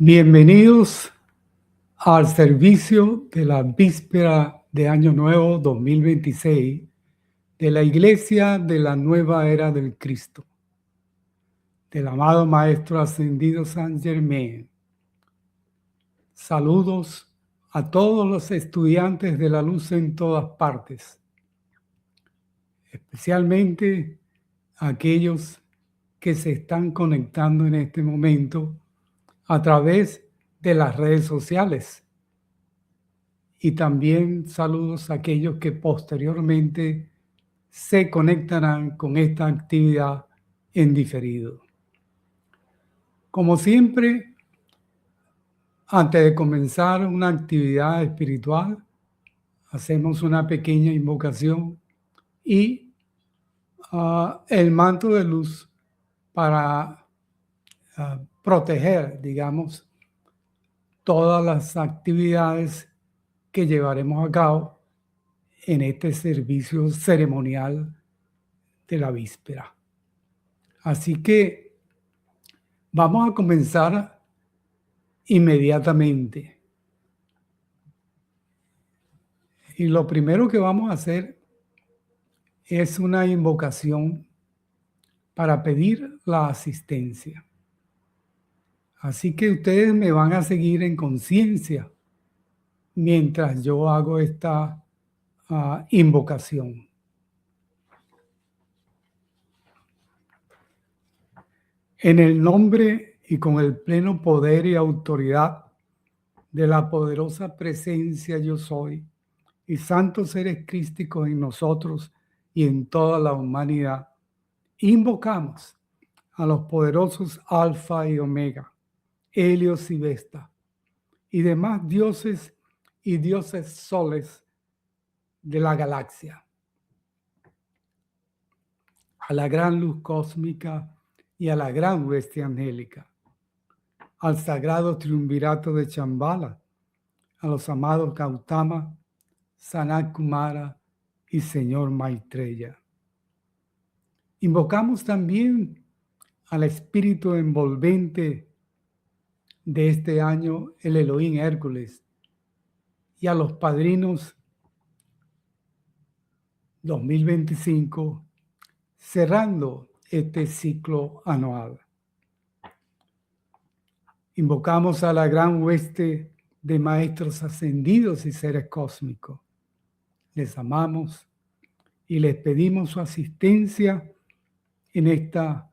Bienvenidos al servicio de la víspera de Año Nuevo 2026 de la Iglesia de la Nueva Era del Cristo, del amado Maestro Ascendido San Germain. Saludos a todos los estudiantes de la luz en todas partes, especialmente a aquellos que se están conectando en este momento a través de las redes sociales. Y también saludos a aquellos que posteriormente se conectarán con esta actividad en diferido. Como siempre, antes de comenzar una actividad espiritual, hacemos una pequeña invocación y el manto de luz para proteger, digamos, todas las actividades que llevaremos a cabo en este servicio ceremonial de la víspera. Así que vamos a comenzar inmediatamente. Y lo primero que vamos a hacer es una invocación para pedir la asistencia. Así que ustedes me van a seguir en conciencia mientras yo hago esta invocación. En el nombre y con el pleno poder y autoridad de la poderosa presencia yo soy y santos seres crísticos en nosotros y en toda la humanidad, invocamos a los poderosos Alfa y Omega, Helios y Vesta, y demás dioses y dioses soles de la galaxia, a la gran luz cósmica y a la gran hueste angélica, al sagrado triunvirato de Chambala, a los amados Gautama, Sanat Kumara y Señor Maitreya. Invocamos también al espíritu envolvente de este año, el Elohim Hércules, y a los padrinos 2025, cerrando este ciclo anual. Invocamos a la gran hueste de maestros ascendidos y seres cósmicos. Les amamos y les pedimos su asistencia en esta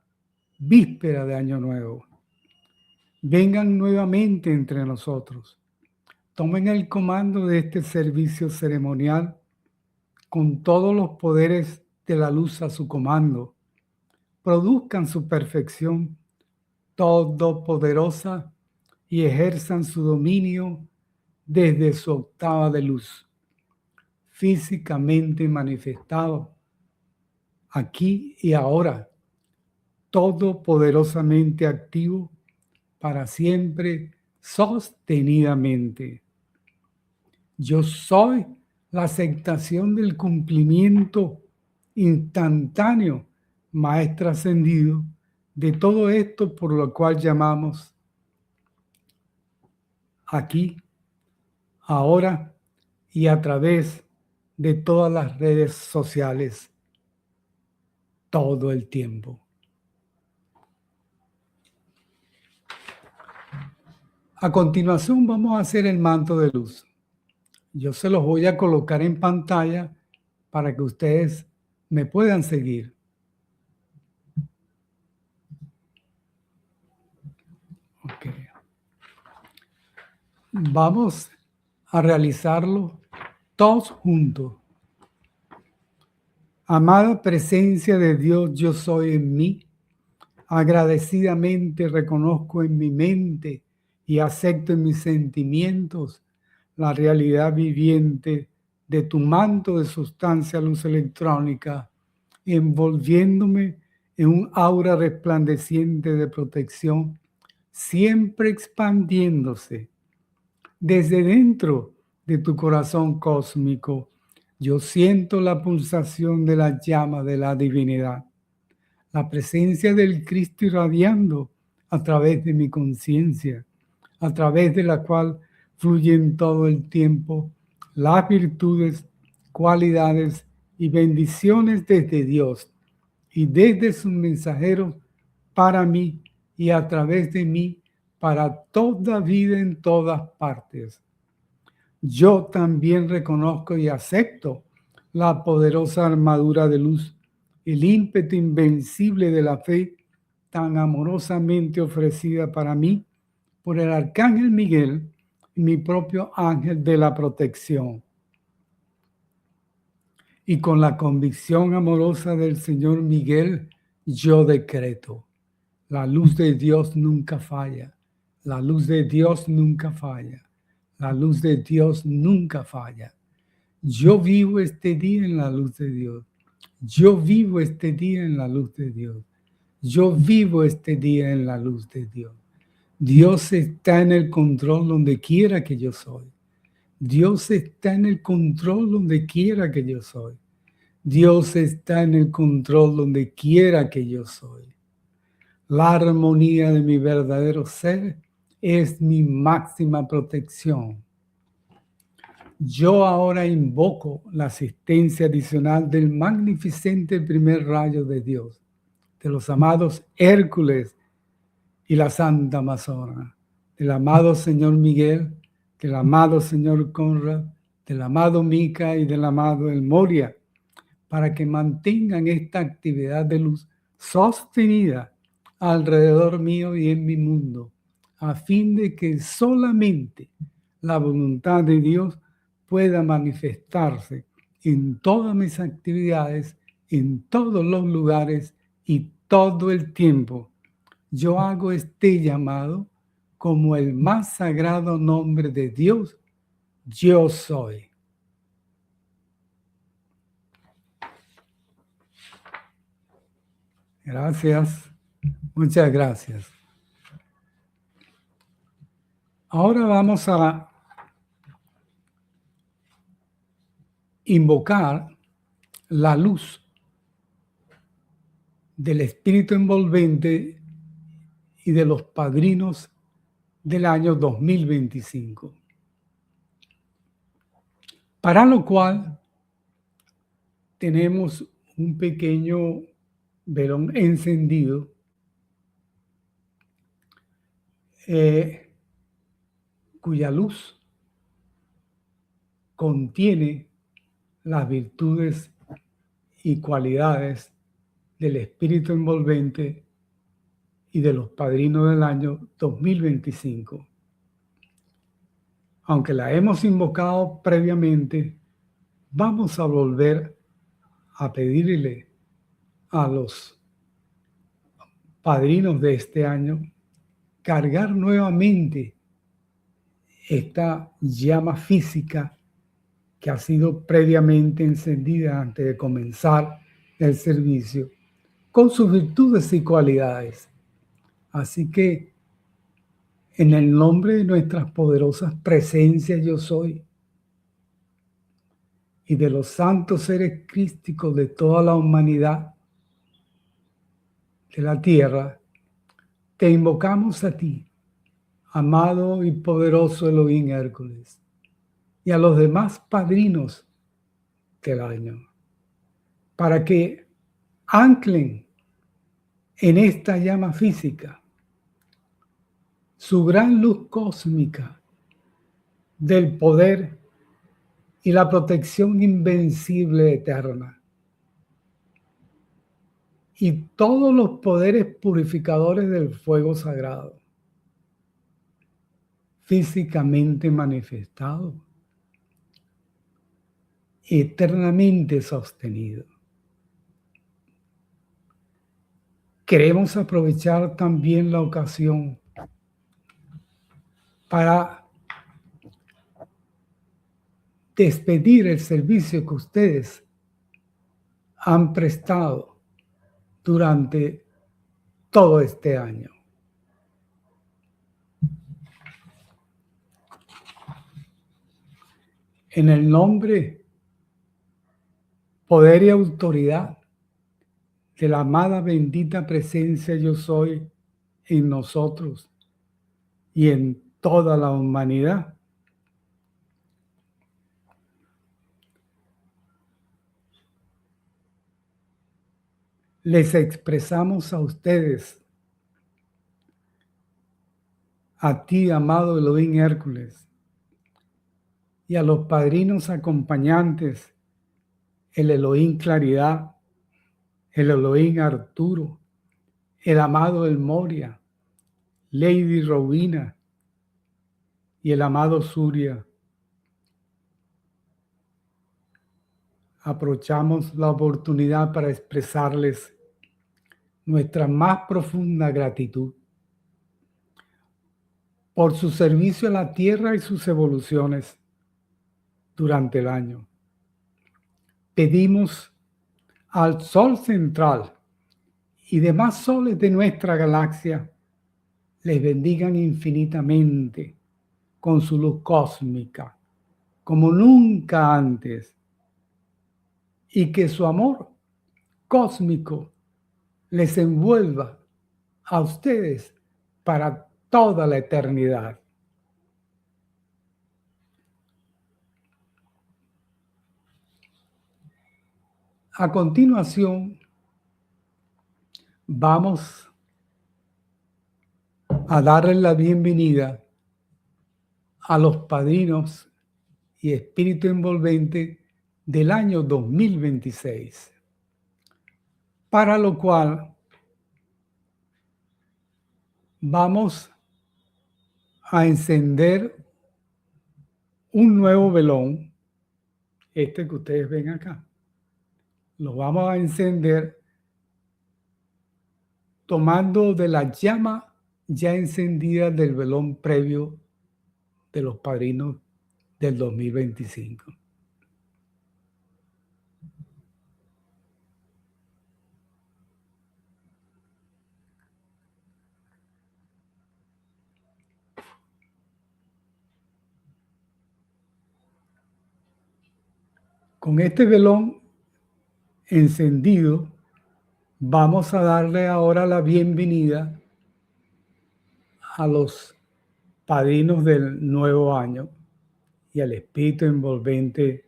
víspera de Año Nuevo. Vengan nuevamente entre nosotros. Tomen el comando de este servicio ceremonial con todos los poderes de la luz a su comando. Produzcan su perfección todopoderosa y ejerzan su dominio desde su octava de luz, físicamente manifestado aquí y ahora, todopoderosamente activo para siempre, sostenidamente. Yo soy la aceptación del cumplimiento instantáneo, Maestro ascendido, de todo esto por lo cual llamamos aquí, ahora y a través de todas las redes sociales todo el tiempo. A continuación vamos a hacer el manto de luz. Yo se los voy a colocar en pantalla para que ustedes me puedan seguir. Okay. Vamos a realizarlo todos juntos. Amada presencia de Dios, yo soy en mí. Agradecidamente reconozco en mi mente y acepto en mis sentimientos la realidad viviente de tu manto de sustancia luz electrónica, envolviéndome en un aura resplandeciente de protección, siempre expandiéndose. Desde dentro de tu corazón cósmico, yo siento la pulsación de la llama de la divinidad, la presencia del Cristo irradiando a través de mi conciencia, a través de la cual fluyen todo el tiempo las virtudes, cualidades y bendiciones desde Dios y desde sus mensajeros para mí y a través de mí para toda vida en todas partes. Yo también reconozco y acepto la poderosa armadura de luz, el ímpetu invencible de la fe tan amorosamente ofrecida para mí por el arcángel Miguel, mi propio ángel de la protección. Y con la convicción amorosa del Señor Miguel, yo decreto, la luz de Dios nunca falla, la luz de Dios nunca falla, la luz de Dios nunca falla. Yo vivo este día en la luz de Dios. Yo vivo este día en la luz de Dios. Yo vivo este día en la luz de Dios. Dios está en el control donde quiera que yo soy. Dios está en el control donde quiera que yo soy. Dios está en el control donde quiera que yo soy. La armonía de mi verdadero ser es mi máxima protección. Yo ahora invoco la asistencia adicional del magnificente primer rayo de Dios, de los amados Hércules y la Santa Amazona, del amado Señor Miguel, del amado Señor Conrad, del amado Mica y del amado El Moria, para que mantengan esta actividad de luz sostenida alrededor mío y en mi mundo, a fin de que solamente la voluntad de Dios pueda manifestarse en todas mis actividades, en todos los lugares y todo el tiempo. Yo hago este llamado como el más sagrado nombre de Dios, yo soy. Gracias, muchas gracias. Ahora vamos a invocar la luz del espíritu envolvente y de los padrinos del año 2025. Para lo cual tenemos un pequeño velón encendido cuya luz contiene las virtudes y cualidades del espíritu envolvente y de los padrinos del año 2025. Aunque la hemos invocado previamente, vamos a volver a pedirle a los padrinos de este año cargar nuevamente esta llama física que ha sido previamente encendida antes de comenzar el servicio, con sus virtudes y cualidades. Así que, en el nombre de nuestras poderosas presencias yo soy y de los santos seres crísticos de toda la humanidad de la tierra, te invocamos a ti, amado y poderoso Elohim Hércules, y a los demás padrinos del año, para que anclen en esta llama física su gran luz cósmica del poder y la protección invencible eterna, y todos los poderes purificadores del fuego sagrado, físicamente manifestado, eternamente sostenido. Queremos aprovechar también la ocasión para despedir el servicio que ustedes han prestado durante todo este año. En el nombre, poder y autoridad de la amada bendita presencia yo soy en nosotros y en toda la humanidad. Les expresamos a ustedes, a ti, amado Elohim Hércules, y a los padrinos acompañantes, el Elohim Claridad, el Elohim Arturo, el amado El Moria, Lady Robina y el amado Surya. Aprovechamos la oportunidad para expresarles nuestra más profunda gratitud por su servicio a la Tierra y sus evoluciones durante el año. Pedimos al Sol central y demás soles de nuestra galaxia les bendigan infinitamente con su luz cósmica, como nunca antes, y que su amor cósmico les envuelva a ustedes para toda la eternidad. A continuación, vamos a darles la bienvenida a los padrinos y espíritu envolvente del año 2026, para lo cual vamos a encender un nuevo velón, este que ustedes ven acá. Lo vamos a encender tomando de la llama ya encendida del velón previo de los padrinos del 2025. Con este velón encendido, vamos a darle ahora la bienvenida a los padrinos del nuevo año y al espíritu envolvente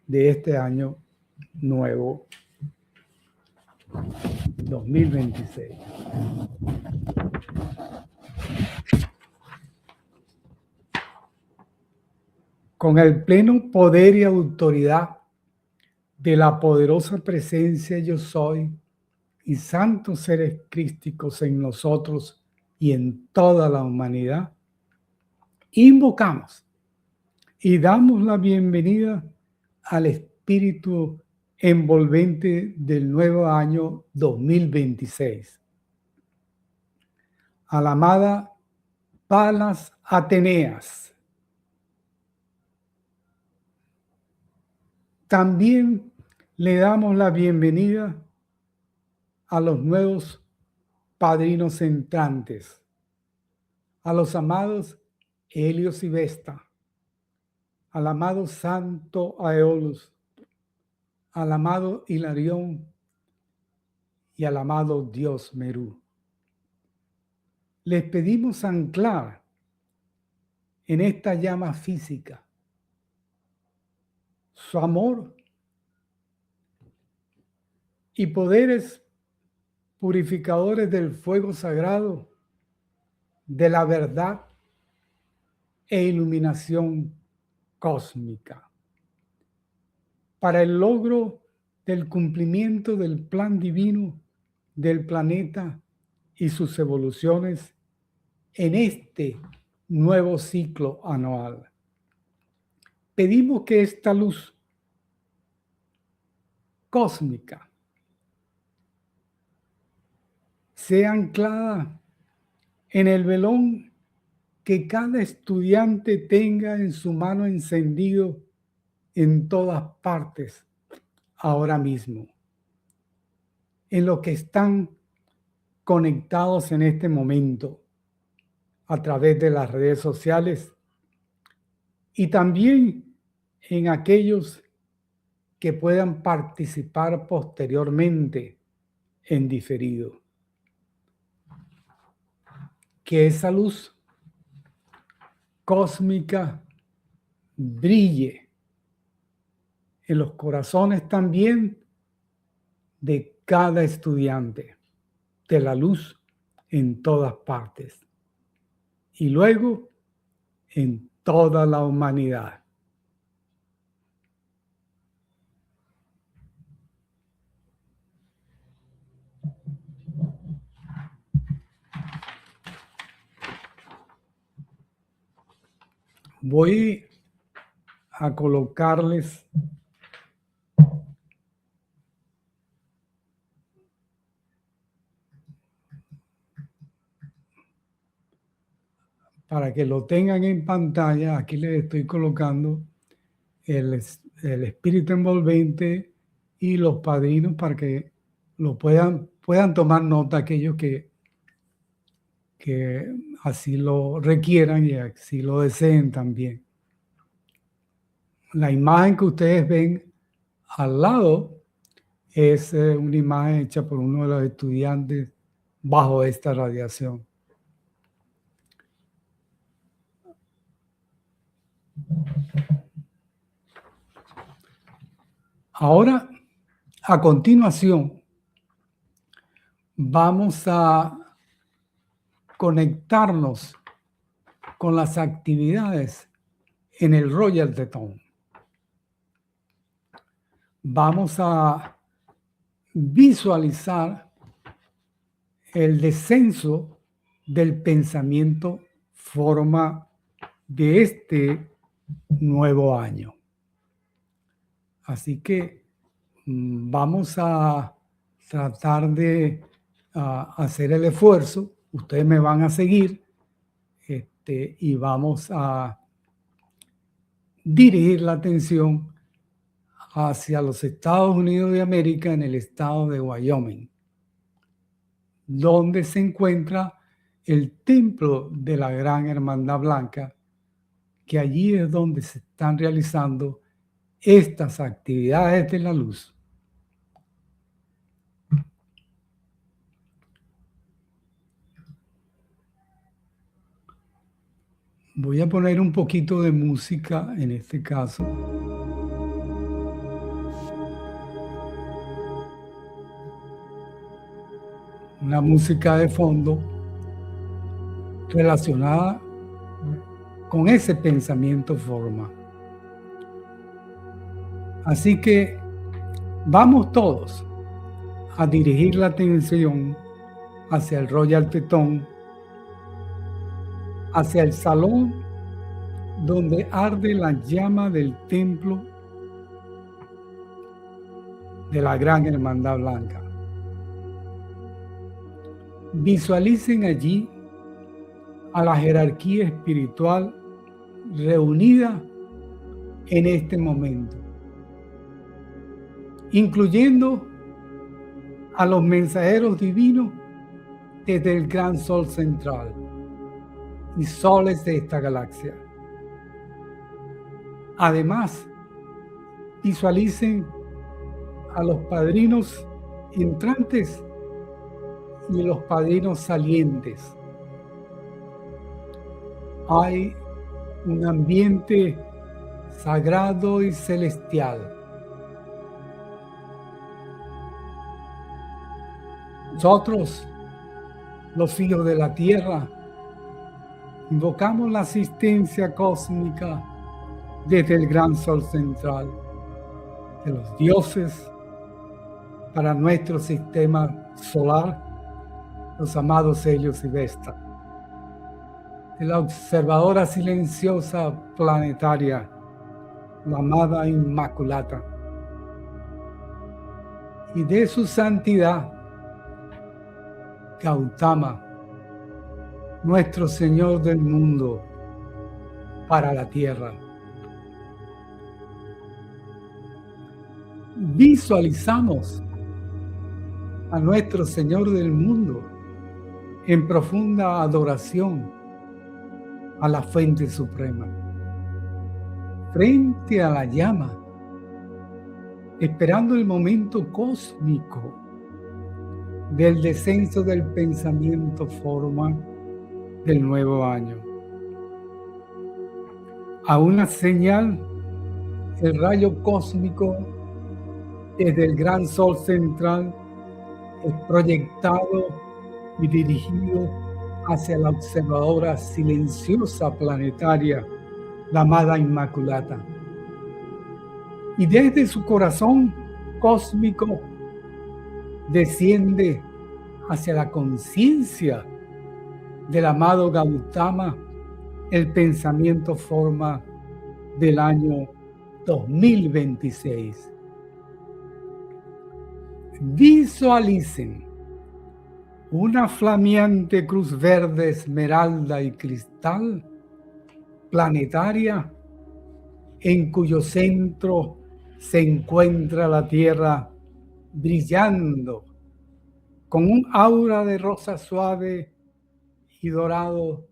de este año nuevo 2026. Con el pleno poder y autoridad de la poderosa presencia yo soy y santos seres crísticos en nosotros y en toda la humanidad, invocamos y damos la bienvenida al espíritu envolvente del nuevo año 2026, a la amada Palas Ateneas. También le damos la bienvenida a los nuevos padrinos entrantes, a los amados Helios y Vesta, al amado Santo Aeolus, al amado Hilarión y al amado Dios Merú. Les pedimos anclar en esta llama física su amor y poderes purificadores del fuego sagrado, de la verdad e iluminación cósmica, para el logro del cumplimiento del plan divino del planeta y sus evoluciones en este nuevo ciclo anual. Pedimos que esta luz cósmica sea anclada en el velón que cada estudiante tenga en su mano encendido en todas partes ahora mismo, en lo que están conectados en este momento a través de las redes sociales y también en aquellos que puedan participar posteriormente en diferido. Que esa luz cósmica brille en los corazones también de cada estudiante de la luz en todas partes y luego en toda la humanidad. Voy a colocarles para que lo tengan en pantalla. Aquí les estoy colocando el espíritu envolvente y los padrinos para que lo puedan tomar nota aquellos que así lo requieran y así lo deseen también. La imagen que ustedes ven al lado es una imagen hecha por uno de los estudiantes bajo esta radiación. Ahora, a continuación, vamos a conectarnos con las actividades en el Royal Teton. Vamos a visualizar el descenso del pensamiento forma de este nuevo año. Así que vamos a tratar de hacer el esfuerzo. Ustedes me van a seguir y vamos a dirigir la atención hacia los Estados Unidos de América, en el estado de Wyoming, donde se encuentra el templo de la Gran Hermandad Blanca, que allí es donde se están realizando estas actividades de la luz. Voy a poner un poquito de música en este caso. Una música de fondo relacionada con ese pensamiento forma. Así que vamos todos a dirigir la atención hacia el Royal Teton, hacia el salón donde arde la llama del templo de la Gran Hermandad Blanca. Visualicen allí a la jerarquía espiritual reunida en este momento, incluyendo a los mensajeros divinos desde el gran sol central y soles de esta galaxia. Además, visualicen a los padrinos entrantes y los padrinos salientes. Hay un ambiente sagrado y celestial. Nosotros, los hijos de la tierra, invocamos la asistencia cósmica desde el gran sol central de los dioses para nuestro sistema solar, los amados Helios y Vesta, de la observadora silenciosa planetaria, la amada Inmaculata, y de su santidad Gautama, nuestro Señor del mundo para la tierra. Visualizamos a nuestro Señor del mundo en profunda adoración a la fuente suprema, frente a la llama, esperando el momento cósmico del descenso del pensamiento forma del nuevo año. A una señal, el rayo cósmico desde el gran sol central es proyectado y dirigido hacia la observadora silenciosa planetaria, la amada Inmaculata. Y desde su corazón cósmico desciende hacia la conciencia del amado Gautama el pensamiento forma del año 2026. Visualicen una flameante cruz verde, esmeralda y cristal planetaria en cuyo centro se encuentra la Tierra brillando con un aura de rosa suave y dorado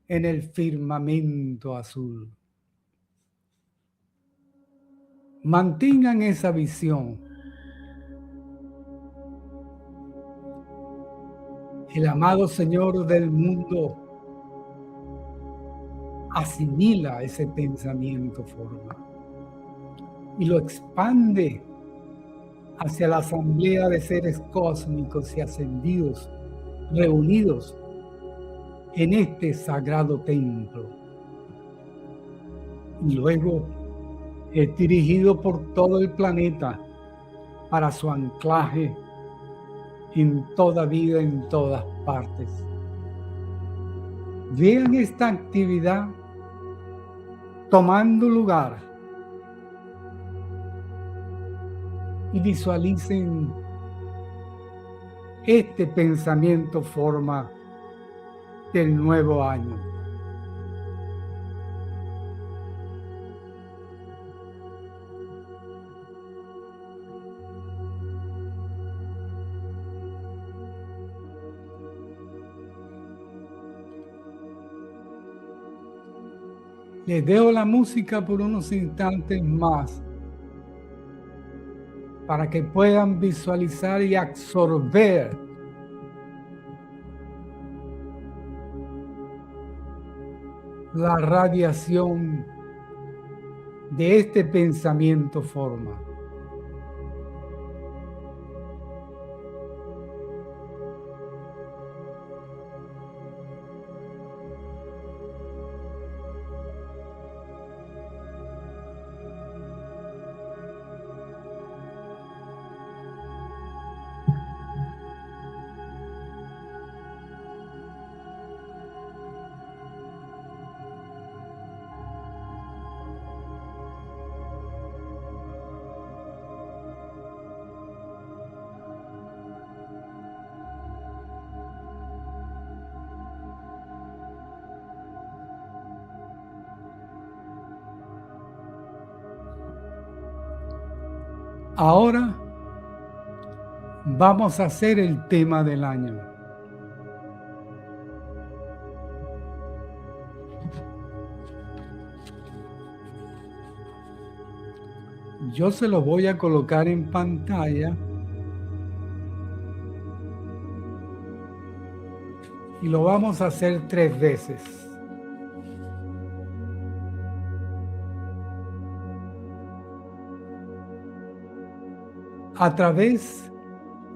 en el firmamento azul. Mantengan esa visión. El amado Señor del mundo asimila ese pensamiento forma y lo expande hacia la asamblea de seres cósmicos y ascendidos reunidos en este sagrado templo. Y luego es dirigido por todo el planeta para su anclaje en toda vida, en todas partes. Vean esta actividad tomando lugar y visualicen este pensamiento forma del nuevo año. Les dejo la música por unos instantes más para que puedan visualizar y absorber la radiación de este pensamiento forma. Ahora vamos a hacer el tema del año. Yo se lo voy a colocar en pantalla y lo vamos a hacer 3 veces. A través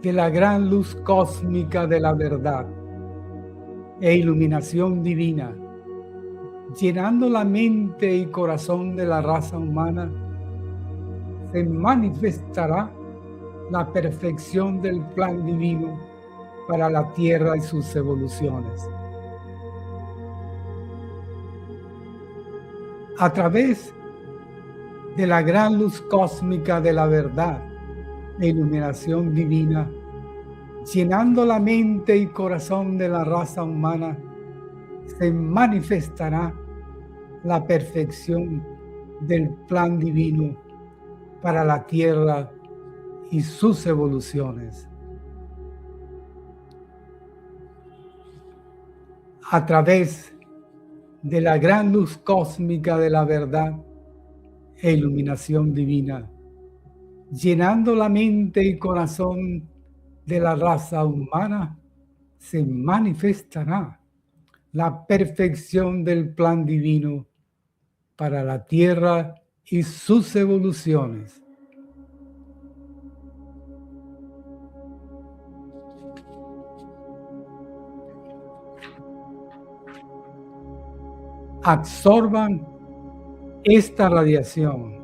de la gran luz cósmica de la verdad e iluminación divina, llenando la mente y corazón de la raza humana, se manifestará la perfección del plan divino para la Tierra y sus evoluciones. A través de la gran luz cósmica de la verdad e iluminación divina, llenando la mente y corazón de la raza humana, se manifestará la perfección del plan divino para la Tierra y sus evoluciones. A través de la gran luz cósmica de la verdad e iluminación divina, llenando la mente y corazón de la raza humana, se manifestará la perfección del plan divino para la Tierra y sus evoluciones. Absorban esta radiación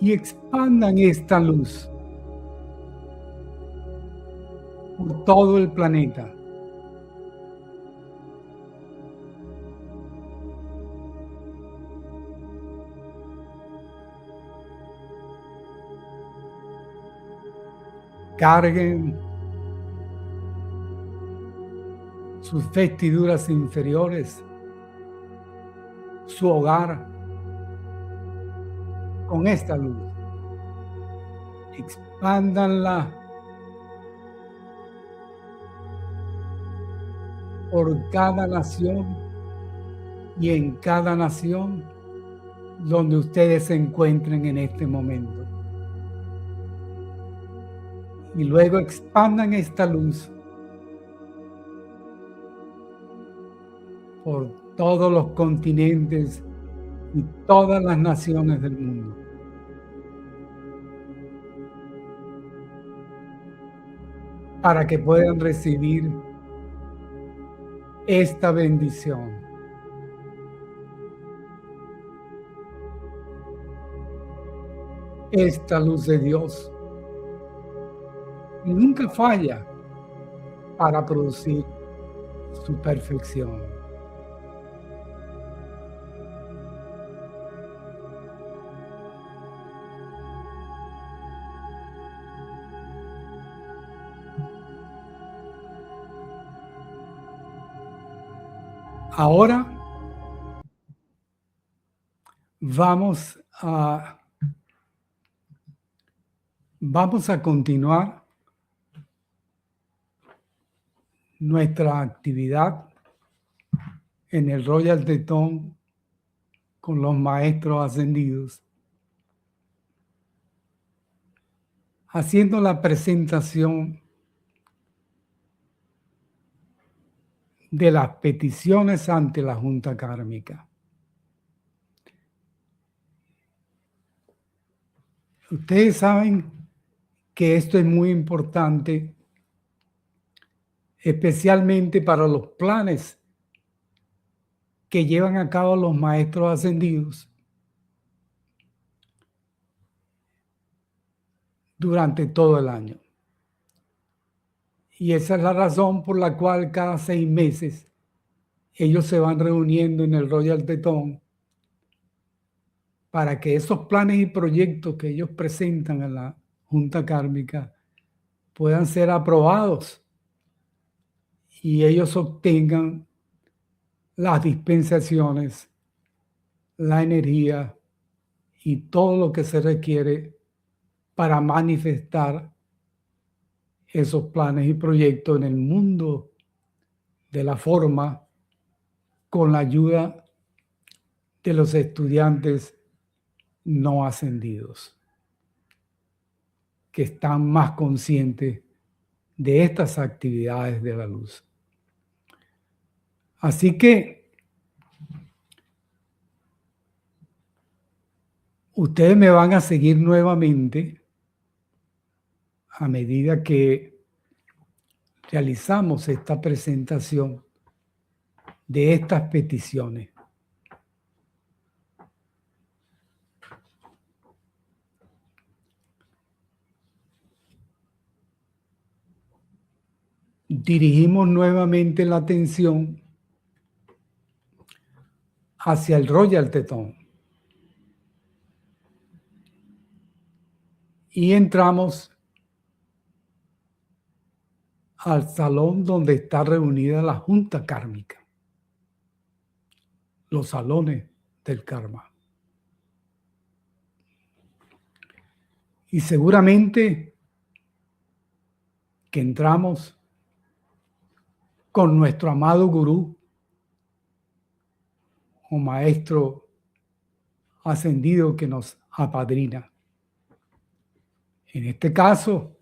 y expandan esta luz por todo el planeta. Carguen sus vestiduras inferiores, su hogar, con esta luz. Expándanla por cada nación y en cada nación donde ustedes se encuentren en este momento. Y luego expandan esta luz por todos los continentes y todas las naciones del mundo. Para que puedan recibir esta bendición. Esta luz de Dios nunca falla para producir su perfección. Ahora vamos a continuar nuestra actividad en el Royal Tetón con los maestros ascendidos, haciendo la presentación de las peticiones ante la Junta Kármica. Ustedes saben que esto es muy importante, especialmente para los planes que llevan a cabo los maestros ascendidos durante todo el año. Y esa es la razón por la cual cada 6 meses ellos se van reuniendo en el Royal Tetón para que esos planes y proyectos que ellos presentan a la Junta Kármica puedan ser aprobados y ellos obtengan las dispensaciones, la energía y todo lo que se requiere para manifestar esos planes y proyectos en el mundo de la forma con la ayuda de los estudiantes no ascendidos, que están más conscientes de estas actividades de la luz. Así que ustedes me van a seguir nuevamente a medida que realizamos esta presentación de estas peticiones. Dirigimos nuevamente la atención hacia el Royal Tetón y entramos al salón donde está reunida la Junta Kármica, los salones del karma. Y seguramente que entramos con nuestro amado gurú o maestro ascendido que nos apadrina. En este caso,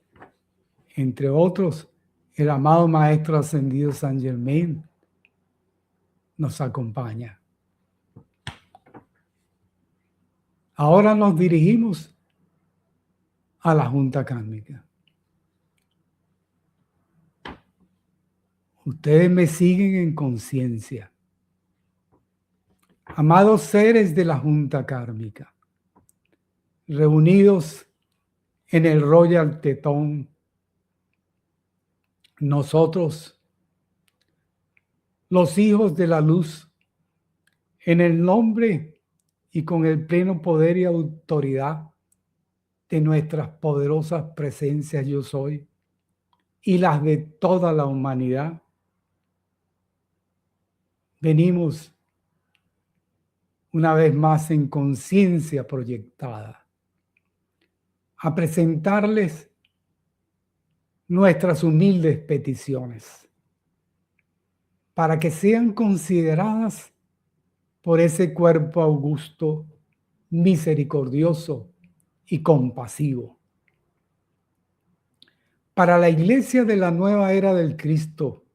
entre otros, el amado maestro ascendido Saint Germain nos acompaña. Ahora nos dirigimos a la Junta Kármica. Ustedes me siguen en conciencia. Amados seres de la Junta Kármica, reunidos en el Royal Tetón, nosotros, los hijos de la luz, en el nombre y con el pleno poder y autoridad de nuestras poderosas presencias yo soy y las de toda la humanidad, venimos una vez más en conciencia proyectada a presentarles nuestras humildes peticiones para que sean consideradas por ese cuerpo augusto, misericordioso y compasivo. Para la Iglesia de la Nueva Era del Cristo,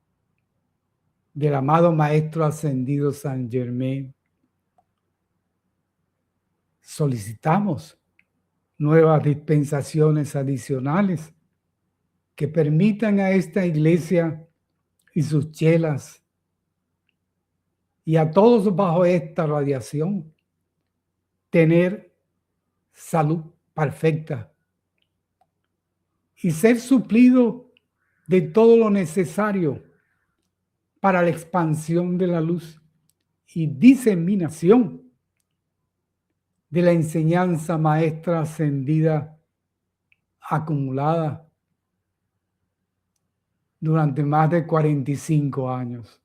del amado Maestro Ascendido Saint Germain, solicitamos nuevas dispensaciones adicionales que permitan a esta Iglesia y sus chelas y a todos bajo esta radiación tener salud perfecta y ser suplido de todo lo necesario para la expansión de la luz y diseminación de la enseñanza maestra ascendida acumulada durante más de 45 años.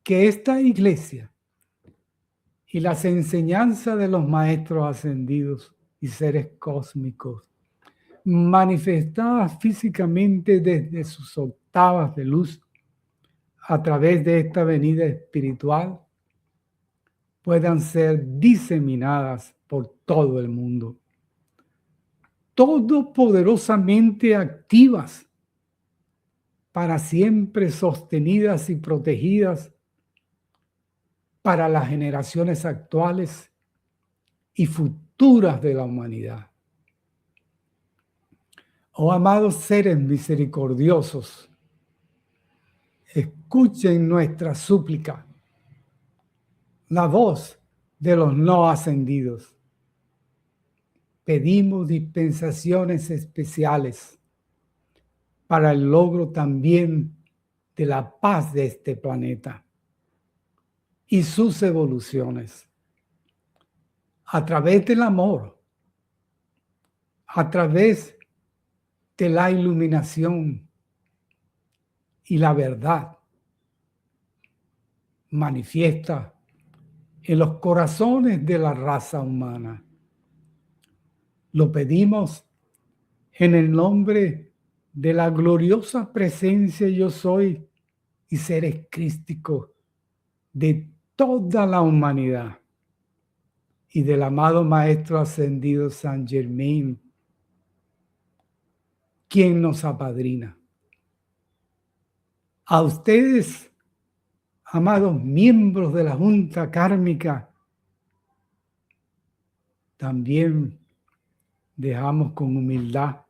Que esta iglesia y las enseñanzas de los maestros ascendidos y seres cósmicos manifestadas físicamente desde sus octavas de luz a través de esta venida espiritual puedan ser diseminadas por todo el mundo, todopoderosamente activas, para siempre sostenidas y protegidas para las generaciones actuales y futuras de la humanidad. Oh amados seres misericordiosos, escuchen nuestra súplica, la voz de los no ascendidos. Pedimos dispensaciones especiales para el logro también de la paz de este planeta y sus evoluciones, a través del amor, a través de la iluminación y la verdad manifiesta en los corazones de la raza humana. Lo pedimos en el nombre de la gloriosa presencia yo soy y seres crísticos de toda la humanidad y del amado Maestro Ascendido Saint Germain, quien nos apadrina. A ustedes, amados miembros de la Junta Kármica, también dejamos con humildad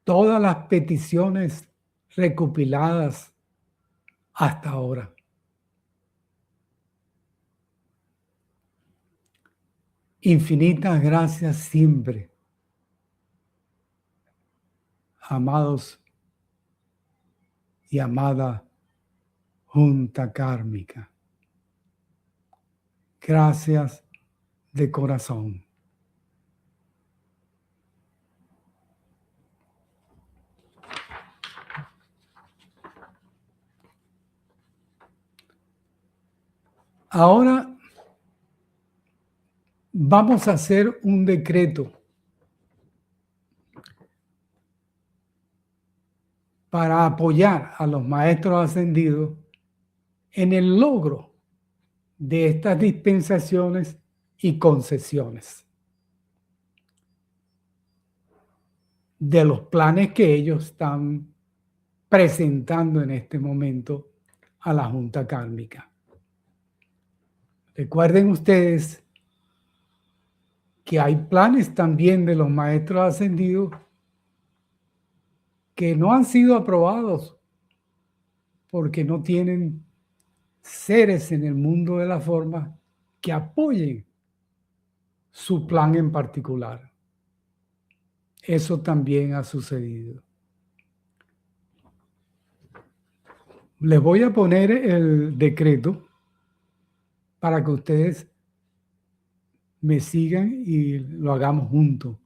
todas las peticiones recopiladas hasta ahora. Infinitas gracias siempre, amados y amada Junta Kármica. Gracias de corazón. Ahora vamos a hacer un decreto para apoyar a los maestros ascendidos en el logro de estas dispensaciones y concesiones, de los planes que ellos están presentando en este momento a la junta kármica. Recuerden ustedes que hay planes también de los maestros ascendidos que no han sido aprobados porque no tienen seres en el mundo de la forma que apoyen su plan en particular. Eso también ha sucedido. Les voy a poner el decreto para que ustedes me sigan y lo hagamos juntos.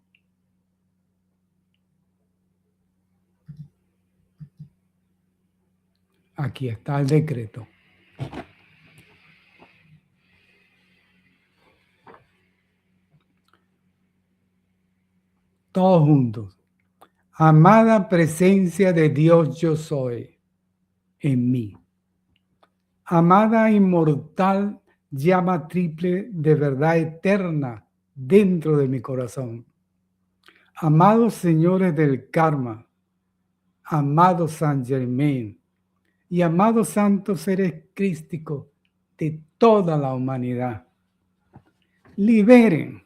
Aquí está el decreto. Todos juntos. Amada presencia de Dios yo soy en mí. Amada inmortal llama triple de verdad eterna dentro de mi corazón. Amados señores del karma, amado San Germain y amados santos seres crísticos de toda la humanidad, liberen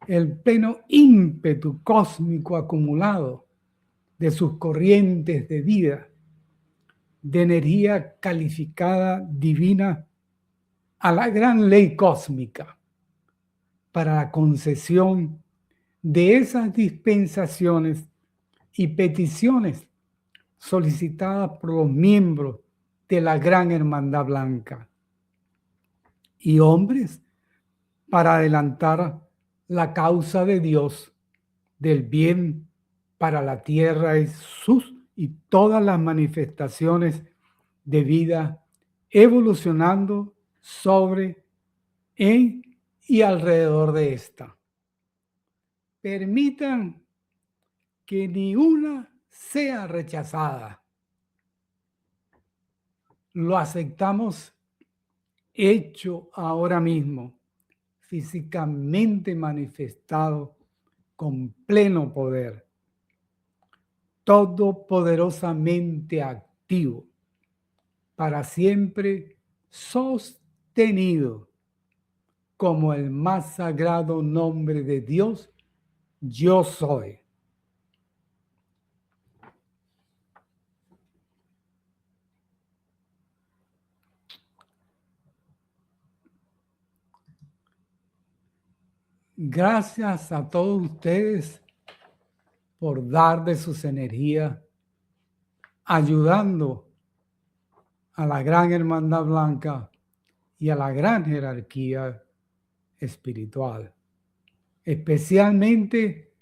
el pleno ímpetu cósmico acumulado de sus corrientes de vida, de energía calificada divina a la gran ley cósmica para la concesión de esas dispensaciones y peticiones solicitadas por los miembros de la Gran Hermandad Blanca y hombres para adelantar la causa de Dios del bien para la tierra y todas las manifestaciones de vida evolucionando sobre, en y alrededor de esta. Permitan que ni una sea rechazada. Lo aceptamos hecho ahora mismo, físicamente manifestado con pleno poder, todopoderosamente activo, para siempre sostenido como el más sagrado nombre de Dios, yo soy. Gracias a todos ustedes por dar de sus energías, ayudando a la Gran Hermandad Blanca y a la gran jerarquía espiritual, especialmente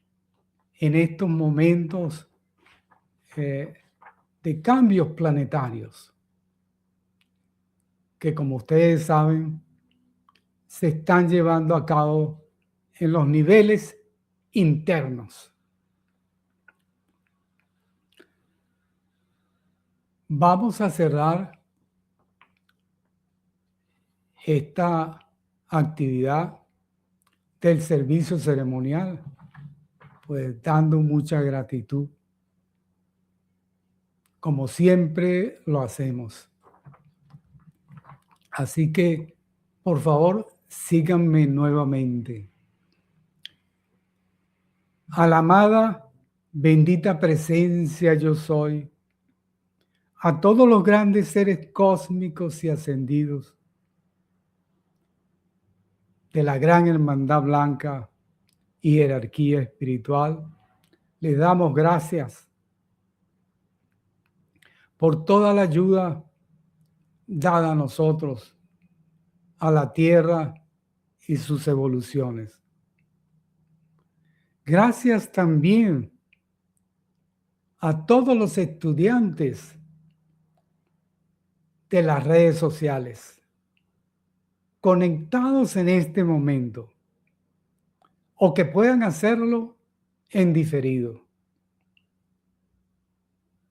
en estos momentos de cambios planetarios, que como ustedes saben, se están llevando a cabo en los niveles internos. Vamos a cerrar esta actividad del servicio ceremonial, pues dando mucha gratitud, como siempre lo hacemos. Así que, por favor, síganme nuevamente. A la amada, bendita presencia yo soy, a todos los grandes seres cósmicos y ascendidos de la Gran Hermandad Blanca y jerarquía espiritual, les damos gracias por toda la ayuda dada a nosotros, a la Tierra y sus evoluciones. Gracias también a todos los estudiantes de las redes sociales conectados en este momento o que puedan hacerlo en diferido.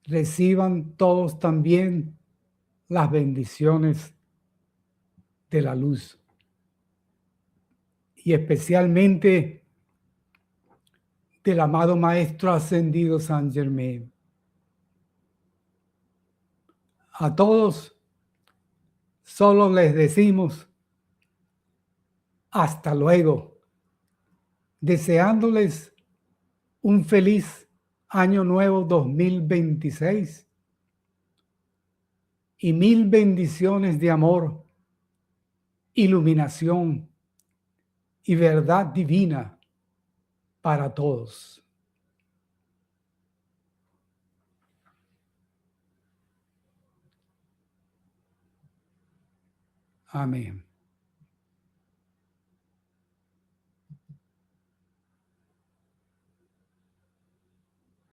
Reciban todos también las bendiciones de la luz y especialmente del amado Maestro Ascendido San Germain. A todos solo les decimos hasta luego, deseándoles un feliz Año Nuevo 2026 y mil bendiciones de amor, iluminación y verdad divina para todos. Amén.